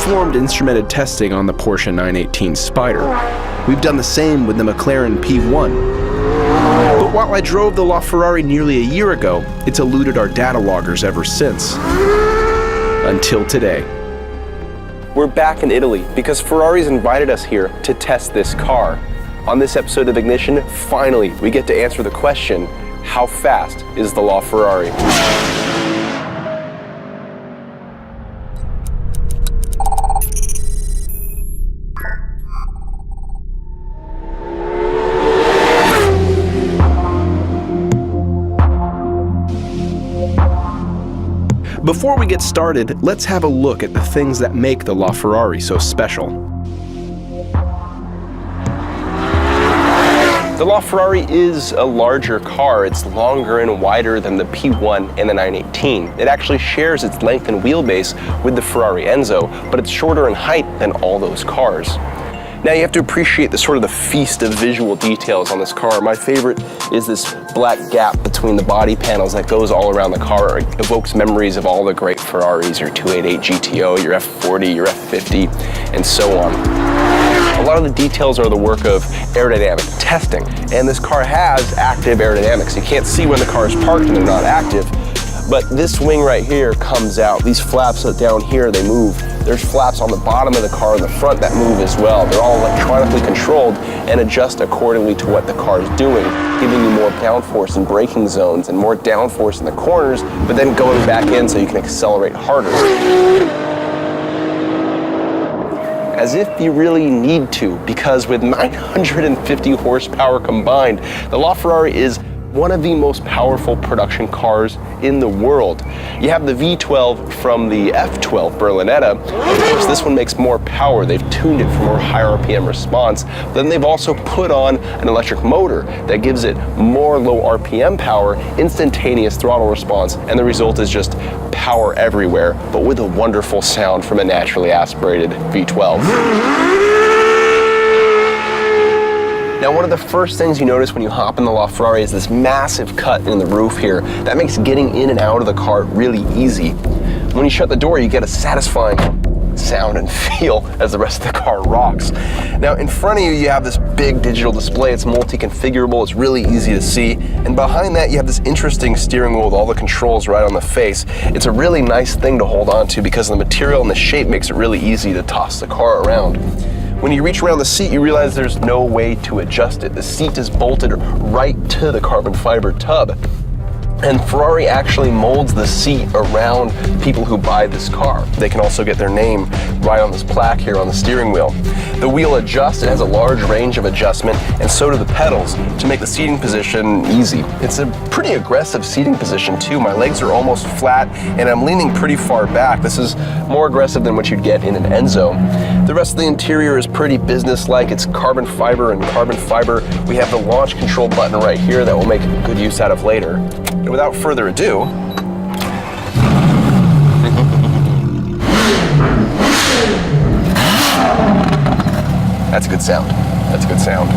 performed instrumented testing on the Porsche 918 Spyder. We've done the same with the McLaren P1. But while I drove the LaFerrari nearly a year ago, it's eluded our data loggers ever since. Until today. We're back in Italy because Ferrari's invited us here to test this car. On this episode of Ignition, finally, we get to answer the question, how fast is the LaFerrari? Before we get started, let's have a look at the things that make the LaFerrari so special. The LaFerrari is a larger car. It's longer and wider than the P1 and the 918. It actually shares its length and wheelbase with the Ferrari Enzo, but it's shorter in height than all those cars. Now you have to appreciate the feast of visual details on this car. My favorite is this black gap between the body panels that goes all around the car. It evokes memories of all the great Ferraris, your 288 GTO, your F40, your F50, and so on. A lot of the details are the work of aerodynamic testing, and this car has active aerodynamics. You can't see when the car is parked and they're not active, but this wing right here comes out. These flaps down here, they move. There's flaps on the bottom of the car and the front that move as well. They're all electronically controlled and adjust accordingly to what the car is doing, giving you more downforce in braking zones and more downforce in the corners, but then going back in so you can accelerate harder. As if you really need to, because with 950 horsepower combined, the LaFerrari is one of the most powerful production cars in the world. You have the V12 from the F12 Berlinetta. Of course, this one makes more power. They've tuned it for more high RPM response. Then they've also put on an electric motor that gives it more low RPM power, instantaneous throttle response, and the result is just power everywhere, but with a wonderful sound from a naturally aspirated V12. Now, one of the first things you notice when you hop in the LaFerrari is this massive cut in the roof here. That makes getting in and out of the car really easy. When you shut the door, you get a satisfying sound and feel as the rest of the car rocks. Now, in front of you, you have this big digital display. It's multi-configurable. It's really easy to see. And behind that, you have this interesting steering wheel with all the controls right on the face. It's a really nice thing to hold on to because the material and the shape makes it really easy to toss the car around. When you reach around the seat, you realize there's no way to adjust it. The seat is bolted right to the carbon fiber tub. And Ferrari actually molds the seat around people who buy this car. They can also get their name right on this plaque here on the steering wheel. The wheel adjusts, it has a large range of adjustment, and so do the pedals to make the seating position easy. It's a pretty aggressive seating position too. My legs are almost flat and I'm leaning pretty far back. This is more aggressive than what you'd get in an Enzo. The rest of the interior is pretty business-like. It's carbon fiber and carbon fiber. We have the launch control button right here that we'll make good use out of later. And without further ado, that's a good sound. That's a good sound.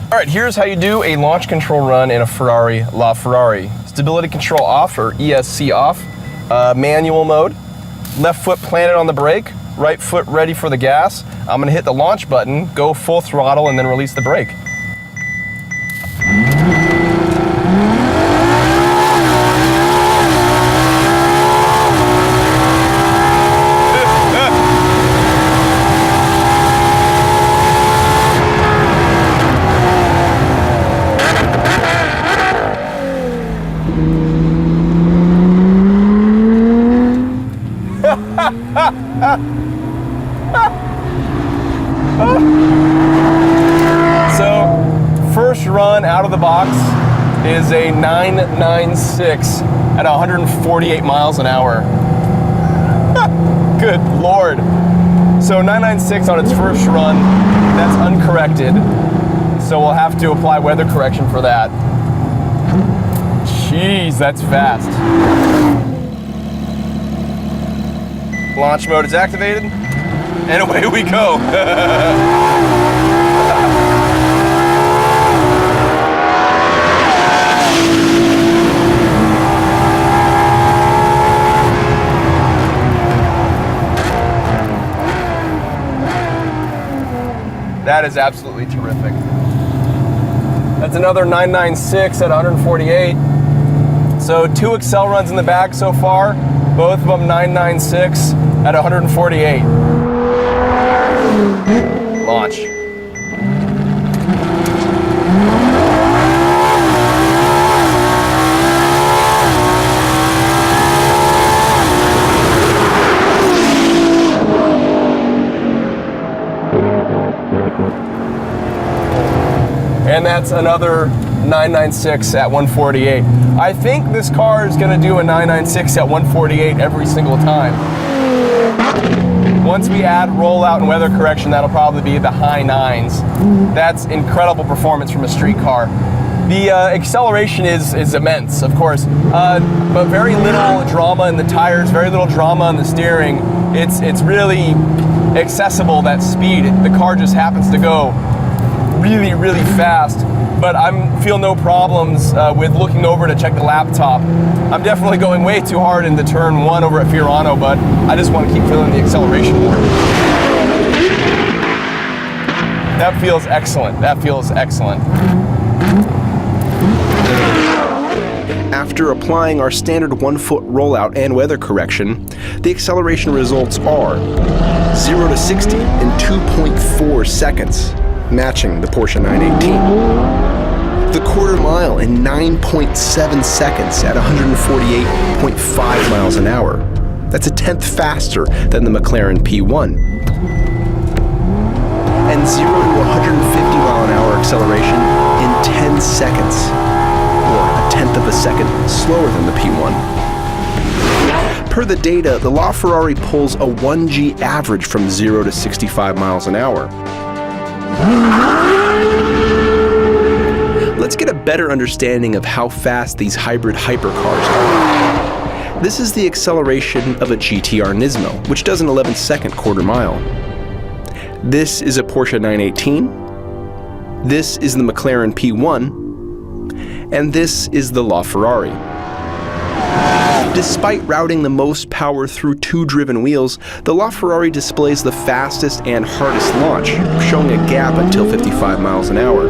All right, here's how you do a launch control run in a Ferrari LaFerrari. Stability control off, or ESC off. Manual mode. Left foot planted on the brake, right foot ready for the gas. I'm gonna hit the launch button, go full throttle, and then release the brake. So first run out of the box is a 996 at 148 miles an hour. Good Lord. So 996 on its first run, that's uncorrected. So we'll have to apply weather correction for that. Jeez, that's fast. Launch mode is activated, and away we go. That is absolutely terrific. That's another 996 at 148. So 2 Excel runs in the bag so far, both of them 996 at 148. Launch. And that's another 996 at 148. I think this car is going to do a 996 at 148 every single time. Once we add rollout and weather correction, that'll probably be the high 9s. That's incredible performance from a street car. The acceleration is immense, of course, but very little drama in the tires, very little drama in the steering. It's really accessible, that speed. The car just happens to go really, really fast, but I feel no problems with looking over to check the laptop. I'm definitely going way too hard into turn 1 over at Fiorano, but I just want to keep feeling the acceleration more. That feels excellent. That feels excellent. After applying our standard 1-foot rollout and weather correction, the acceleration results are 0 to 60 in 2.4 seconds, matching the Porsche 918. The quarter mile in 9.7 seconds at 148.5 miles an hour. That's a tenth faster than the McLaren P1. And 0 to 150 mile an hour acceleration in 10 seconds, or a tenth of a second slower than the P1. Per the data, the LaFerrari pulls a 1G average from 0 to 65 miles an hour. Let's get a better understanding of how fast these hybrid hypercars are. This is the acceleration of a GTR Nismo, which does an 11-second quarter mile. This is a Porsche 918. This is the McLaren P1. And this is the LaFerrari. Despite routing the most power through 2 driven wheels, the LaFerrari displays the fastest and hardest launch, showing a gap until 55 miles an hour.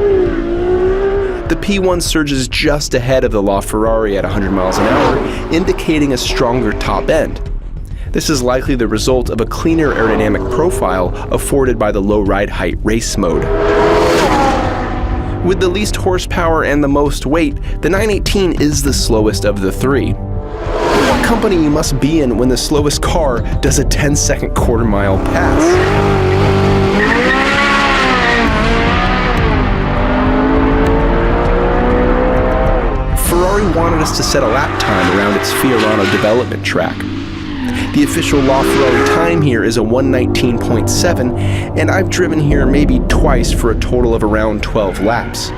The P1 surges just ahead of the LaFerrari at 100 miles an hour, indicating a stronger top end. This is likely the result of a cleaner aerodynamic profile afforded by the low ride height race mode. With the least horsepower and the most weight, the 918 is the slowest of the 3. What company you must be in when the slowest car does a 10-second quarter mile pass? Ferrari wanted us to set a lap time around its Fiorano development track. The official LaFerrari time here is a 119.7, and I've driven here maybe twice for a total of around 12 laps.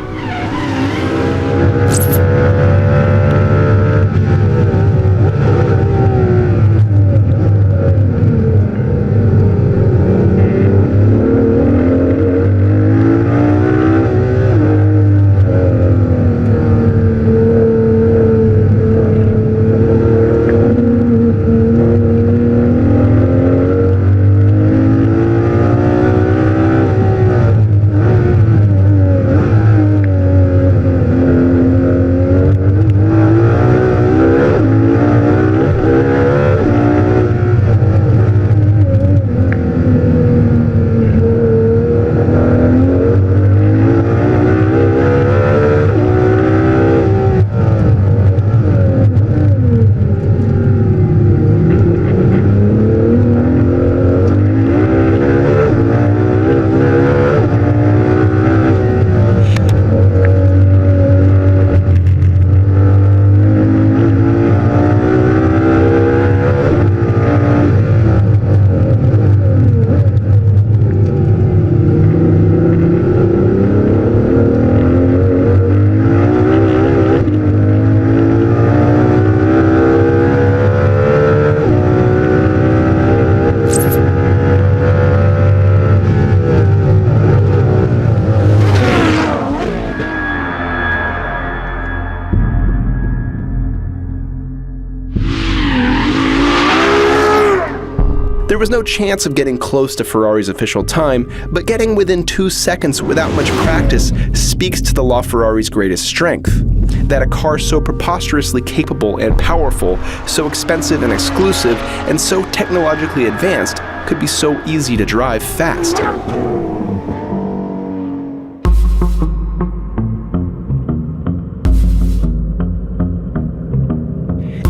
There was no chance of getting close to Ferrari's official time, but getting within 2 seconds without much practice speaks to the LaFerrari's greatest strength. That a car so preposterously capable and powerful, so expensive and exclusive, and so technologically advanced could be so easy to drive fast.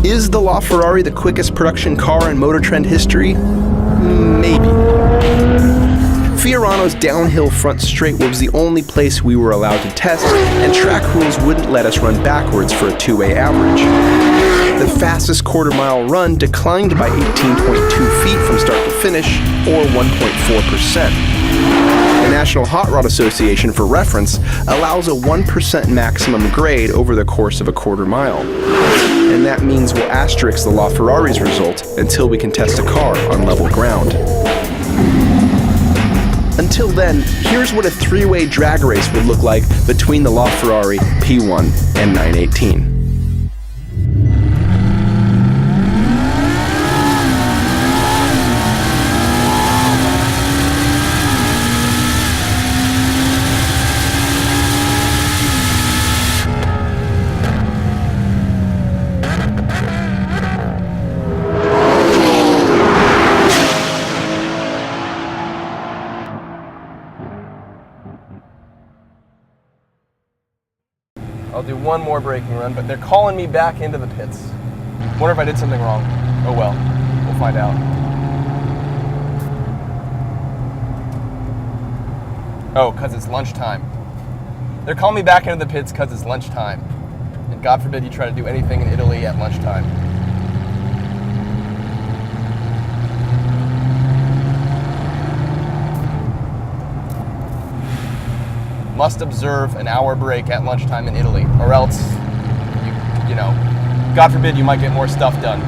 Is the LaFerrari the quickest production car in Motor Trend history? Maybe. Fiorano's downhill front straight was the only place we were allowed to test, and track rules wouldn't let us run backwards for a two-way average. The fastest quarter-mile run declined by 18.2 feet from start to finish, or 1.4%. The National Hot Rod Association, for reference, allows a 1% maximum grade over the course of a quarter mile. And that means we'll asterisk the LaFerrari's result until we can test a car on level ground. Until then, here's what a three-way drag race would look like between the LaFerrari P1 and 918. I'll do one more braking run, but they're calling me back into the pits. Wonder if I did something wrong. Oh well, we'll find out. Oh, because it's lunchtime. They're calling me back into the pits because it's lunchtime. And God forbid you try to do anything in Italy at lunchtime. Must observe an hour break at lunchtime in Italy, or else, you know, God forbid you might get more stuff done.